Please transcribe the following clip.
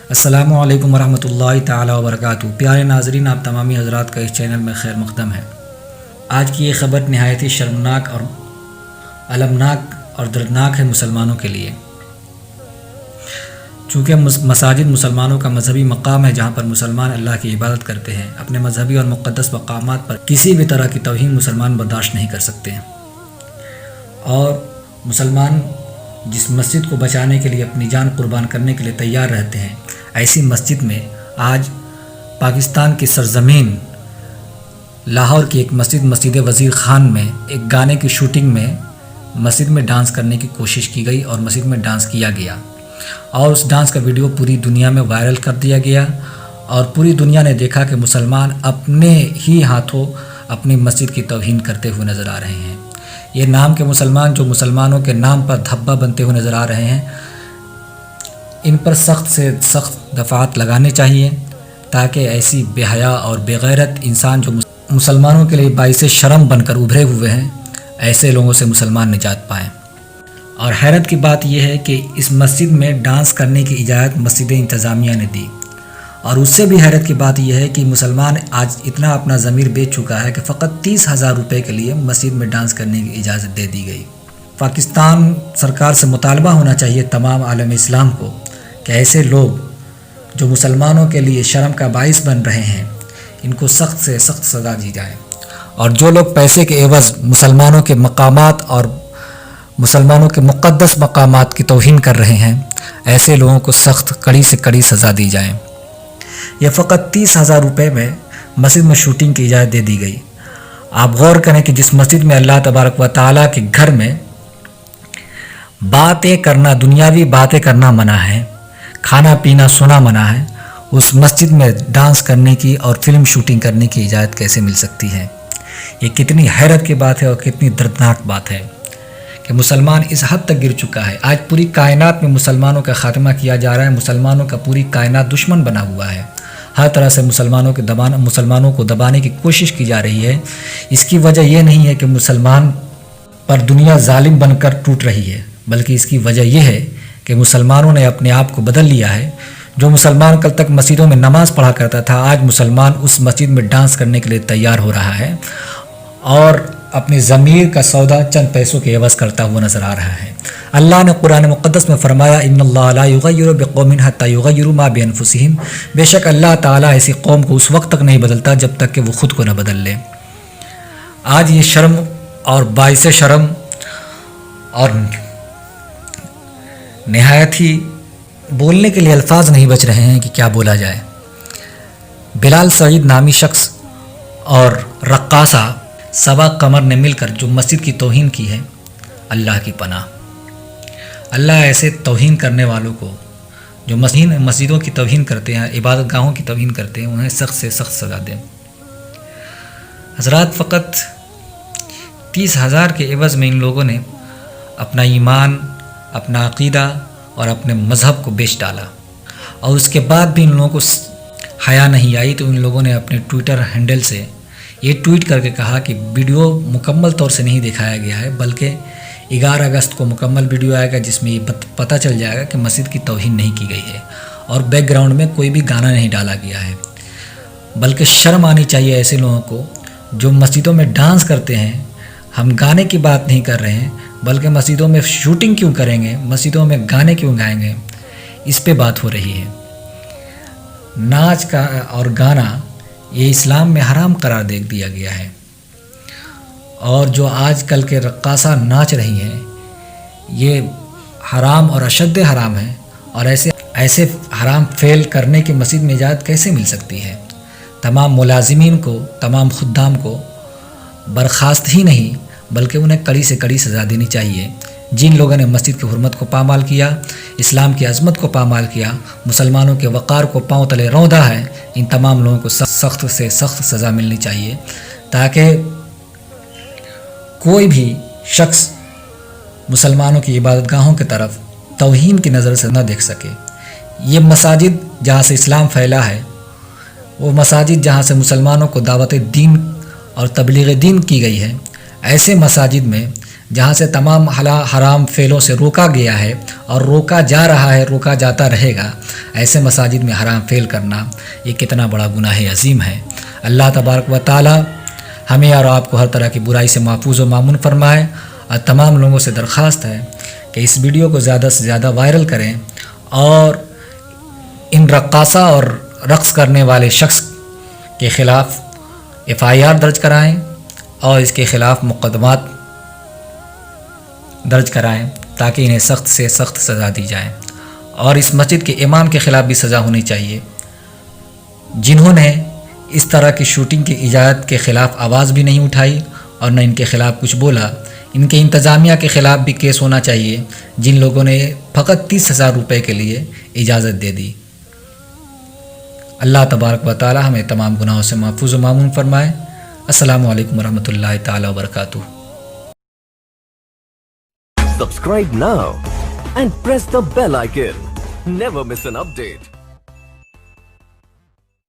السلام علیکم ورحمۃ اللہ تعالی وبرکاتہ۔ پیارے ناظرین، آپ تمامی حضرات کا اس چینل میں خیر مقدم ہے۔ آج کی یہ خبر نہایت ہی شرمناک اور المناک اور دردناک ہے مسلمانوں کے لیے، چونکہ مساجد مسلمانوں کا مذہبی مقام ہے جہاں پر مسلمان اللہ کی عبادت کرتے ہیں۔ اپنے مذہبی اور مقدس مقامات پر کسی بھی طرح کی توہین مسلمان برداشت نہیں کر سکتے ہیں، اور مسلمان جس مسجد کو بچانے کے لیے اپنی جان قربان کرنے کے لیے تیار رہتے ہیں، ایسی مسجد میں آج پاکستان کی سرزمین لاہور کی ایک مسجد وزیر خان میں ایک گانے کی شوٹنگ میں مسجد میں ڈانس کرنے کی کوشش کی گئی اور مسجد میں ڈانس کیا گیا، اور اس ڈانس کا ویڈیو پوری دنیا میں وائرل کر دیا گیا، اور پوری دنیا نے دیکھا کہ مسلمان اپنے ہی ہاتھوں اپنی مسجد کی توہین کرتے ہوئے نظر آ رہے ہیں۔ یہ نام کے مسلمان جو مسلمانوں کے نام پر دھبا بنتے ہوئے نظر آ رہے ہیں، ان پر سخت سے سخت دفعات لگانے چاہیے، تاکہ ایسی بے حیا اور بے غیرت انسان جو مسلمانوں کے لیے باعث شرم بن کر ابھرے ہوئے ہیں، ایسے لوگوں سے مسلمان نجات پائیں۔ اور حیرت کی بات یہ ہے کہ اس مسجد میں ڈانس کرنے کی اجازت مسجد انتظامیہ نے دی، اور اس سے بھی حیرت کی بات یہ ہے کہ مسلمان آج اتنا اپنا ضمیر بیچ چکا ہے کہ فقط 30,000 روپے کے لیے مسجد میں ڈانس کرنے کی اجازت دے دی گئی۔ پاکستان سرکار سے مطالبہ ہونا چاہیے تمام عالم اسلام کو کہ ایسے لوگ جو مسلمانوں کے لیے شرم کا باعث بن رہے ہیں، ان کو سخت سے سخت سزا دی جائے، اور جو لوگ پیسے کے عوض مسلمانوں کے مقامات اور مسلمانوں کے مقدس مقامات کی توہین کر رہے ہیں، ایسے لوگوں کو سخت کڑی سے کڑی سزا دی جائے۔ یہ فقط 30,000 روپے میں مسجد میں شوٹنگ کی اجازت دے دی گئی۔ آپ غور کریں کہ جس مسجد میں اللہ تبارک و تعالیٰ کے گھر میں باتیں کرنا، دنیاوی باتیں کرنا منع ہے، کھانا پینا سونا منع ہے، اس مسجد میں ڈانس کرنے کی اور فلم شوٹنگ کرنے کی اجازت کیسے مل سکتی ہے؟ یہ کتنی حیرت کی بات ہے اور کتنی دردناک بات ہے کہ مسلمان اس حد تک گر چکا ہے۔ آج پوری کائنات میں مسلمانوں کا خاتمہ کیا جا رہا ہے، مسلمانوں کا پوری کائنات دشمن بنا ہوا ہے، ہر طرح سے مسلمانوں کو دبانے کی کوشش کی جا رہی ہے۔ اس کی وجہ یہ نہیں ہے کہ مسلمان پر دنیا ظالم بن کر ٹوٹ رہی ہے، بلکہ اس کی وجہ یہ ہے کہ مسلمانوں نے اپنے آپ کو بدل لیا ہے۔ جو مسلمان کل تک مسجدوں میں نماز پڑھا کرتا تھا، آج مسلمان اس مسجد میں ڈانس کرنے کے لیے تیار ہو رہا ہے، اور اپنے ضمیر کا سودا چند پیسوں کے عوض کرتا ہوا نظر آ رہا ہے۔ اللہ نے قرآن مقدس میں فرمایا، ان اللہ لا یغیر بقوم حتی یغیروا ما بانفسہم، بے شک اللہ تعالیٰ ایسی قوم کو اس وقت تک نہیں بدلتا جب تک کہ وہ خود کو نہ بدل لے۔ آج یہ شرم اور باعث شرم اور نہایت ہی بولنے کے لیے الفاظ نہیں بچ رہے ہیں کہ کیا بولا جائے۔ بلال سعید نامی شخص اور رقاصہ صبا قمر نے مل کر جو مسجد کی توہین کی ہے، اللہ کی پناہ، اللہ ایسے توہین کرنے والوں کو جو مسجدوں کی توہین کرتے ہیں، عبادت گاہوں کی توہین کرتے ہیں، انہیں سخت سے سخت سزا دیں۔ حضرات، فقط 30,000 کے عوض میں ان لوگوں نے اپنا ایمان، اپنا عقیدہ اور اپنے مذہب کو بیچ ڈالا، اور اس کے بعد بھی ان لوگوں کو حیا نہیں آئی، تو ان لوگوں نے اپنے ٹویٹر ہینڈل سے یہ ٹویٹ کر کے کہا کہ ویڈیو مکمل طور سے نہیں دکھایا گیا ہے، بلکہ 11 اگست کو مکمل ویڈیو آئے گا جس میں یہ پتہ چل جائے گا کہ مسجد کی توہین نہیں کی گئی ہے، اور بیک گراؤنڈ میں کوئی بھی گانا نہیں ڈالا گیا ہے۔ بلکہ شرم آنی چاہیے ایسے لوگوں کو جو مسجدوں میں ڈانس کرتے ہیں۔ ہم گانے کی بات نہیں کر رہے ہیں، بلکہ مسجدوں میں شوٹنگ کیوں کریں گے، مسجدوں میں گانے کیوں گائیں گے، اس پہ بات ہو رہی ہے۔ ناچ کا اور گانا یہ اسلام میں حرام قرار دے دیا گیا ہے، اور جو آج کل کے رقاصہ ناچ رہی ہیں یہ حرام اور اشد حرام ہے، اور ایسے حرام فعل کرنے کی مسجد میں اجازت کیسے مل سکتی ہے؟ تمام ملازمین کو، تمام خدام کو برخاست ہی نہیں بلکہ انہیں کڑی سے کڑی سزا دینی چاہیے۔ جن لوگوں نے مسجد کی حرمت کو پامال کیا، اسلام کی عظمت کو پامال کیا، مسلمانوں کے وقار کو پاؤں تلے روندا ہے، ان تمام لوگوں کو سخت سے سخت سزا ملنی چاہیے، تاکہ کوئی بھی شخص مسلمانوں کی عبادت گاہوں کی طرف توہین کی نظر سے نہ دیکھ سکے۔ یہ مساجد جہاں سے اسلام پھیلا ہے، وہ مساجد جہاں سے مسلمانوں کو دعوت دین اور تبلیغ دین کی گئی ہے، ایسے مساجد میں جہاں سے تمام حرام فعلوں سے روکا گیا ہے اور روکا جا رہا ہے، روکا جاتا رہے گا، ایسے مساجد میں حرام فعل کرنا یہ کتنا بڑا گناہ عظیم ہے۔ اللہ تبارک و تعالی ہمیں اور آپ کو ہر طرح کی برائی سے محفوظ و مامون فرمائے، اور تمام لوگوں سے درخواست ہے کہ اس ویڈیو کو زیادہ سے زیادہ وائرل کریں اور ان رقاصہ اور رقص کرنے والے شخص کے خلاف FIR درج کرائیں اور اس کے خلاف مقدمات درج کرائیں تاکہ انہیں سخت سے سخت سزا دی جائے، اور اس مسجد کے امام کے خلاف بھی سزا ہونی چاہیے جنہوں نے اس طرح کی شوٹنگ کی اجازت کے خلاف آواز بھی نہیں اٹھائی اور نہ ان کے خلاف کچھ بولا۔ ان کے انتظامیہ کے خلاف بھی کیس ہونا چاہیے جن لوگوں نے فقط 30,000 روپے کے لیے اجازت دے دی۔ اللہ تبارک و تعالی ہمیں تمام گناہوں سے محفوظ و مامون فرمائے۔ السلام علیکم ورحمۃ اللہ تعالی وبرکاتہ۔ Subscribe now and press the bell icon. Never miss an update.